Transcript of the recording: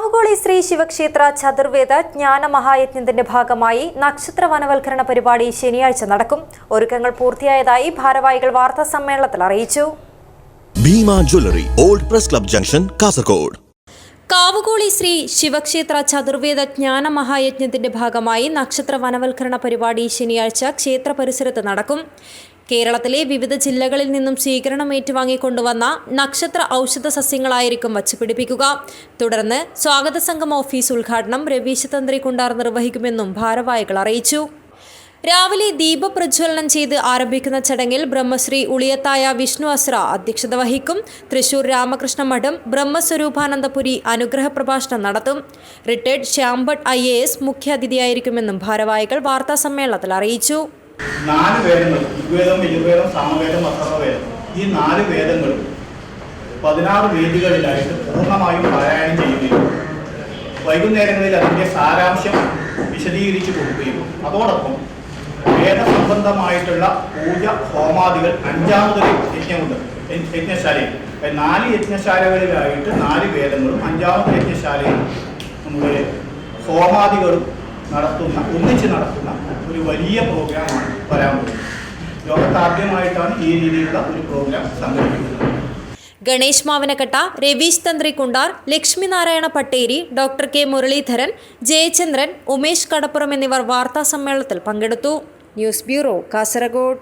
കാവുകോളി ശ്രീ ശിവക്ഷേത്ര ചതുർവേദ ജ്ഞാന മഹായജ്ഞത്തിന്റെ ഭാഗമായി നക്ഷത്ര വനവൽക്കരണ പരിപാടി ശനിയാഴ്ച നടക്കും. ഒരുക്കങ്ങൾ പൂർത്തിയായതായി ഭാരവാഹികൾ വാർത്താ സമ്മേളനത്തിൽ അറിയിച്ചു. Bhima jewellery, old press club junction, Kasaragod. Kavukoli Sri ശിവക്ഷേത്ര ചതുർവേദ ജ്ഞാന മഹായജ്ഞത്തിന്റെ ഭാഗമായി നക്ഷത്ര വനവൽക്കരണ പരിപാടി ശനിയാഴ്ച ക്ഷേത്ര പരിസരത്ത് നടക്കും. കേരളത്തിലെ വിവിധ ജില്ലകളിൽ നിന്നും സ്വീകരണം ഏറ്റുവാങ്ങിക്കൊണ്ടുവന്ന നക്ഷത്ര ഔഷധ സസ്യങ്ങളായിരിക്കും വച്ചുപിടിപ്പിക്കുക. തുടർന്ന് സ്വാഗത സംഘം ഓഫീസ് ഉദ്ഘാടനം രവീശ് തന്ത്രി കുണ്ടാർ നിർവഹിക്കുമെന്നും ഭാരവാഹികൾ അറിയിച്ചു. രാവിലെ ദീപപ്രജ്വലനം ചെയ്ത് ആരംഭിക്കുന്ന ചടങ്ങിൽ ബ്രഹ്മശ്രീ ഉളിയത്തായ വിഷ്ണു അസ്ര അധ്യക്ഷത വഹിക്കും. തൃശൂർ രാമകൃഷ്ണ മഠം ബ്രഹ്മസ്വരൂപാനന്ദപുരി അനുഗ്രഹ പ്രഭാഷണം നടത്തും. റിട്ടയർഡ് ശ്യാംഭട്ട് IAS മുഖ്യാതിഥിയായിരിക്കുമെന്നും ഭാരവാഹികൾ വാർത്താ സമ്മേളനത്തിൽ അറിയിച്ചു. 4 വേദങ്ങൾ, ഋഗ്വേദം, യജുർവേദം, സാമവേദം, അഥർവവേദം, ഈ 4 വേദങ്ങളും 16 വേദികളിലായിട്ട് പൂർണ്ണമായും പാരായണം ചെയ്യുകയും വൈകുന്നേരങ്ങളിൽ അതിൻ്റെ സാരാംശം വിശദീകരിച്ചു കൊടുക്കുകയും അതോടൊപ്പം വേദസംബന്ധമായിട്ടുള്ള പൂജ ഹോമാദികൾ 5ാമതൊരു യജ്ഞമുണ്ട് യജ്ഞശാലയിൽ. 4 യജ്ഞശാലകളിലായിട്ട് 4 വേദങ്ങളും 5ാമത്തെ യജ്ഞശാലയിൽ നമ്മുടെ ഹോമാദികളും ഒന്നിച്ച് നടത്തുന്ന ഒരു വലിയ പ്രോഗ്രാമാണ് വരാൻ പോകുന്നത്. ലോകത്താദ്യമായിട്ടാണ് ഈ രീതിയിലുള്ള ഒരു പ്രോഗ്രാം സംഘടിപ്പിക്കുന്നത്. ഗണേശ് മാവനക്കട്ട, രവീശ് തന്ത്രി കുണ്ടാർ, ലക്ഷ്മിനാരായണ പട്ടേരി, ഡോക്ടർ K മുരളീധരൻ, ജയചന്ദ്രൻ, ഉമേഷ് കടപ്പുറം എന്നിവർ വാർത്താ സമ്മേളനത്തിൽ പങ്കെടുത്തു. News bureau, Kasaragod.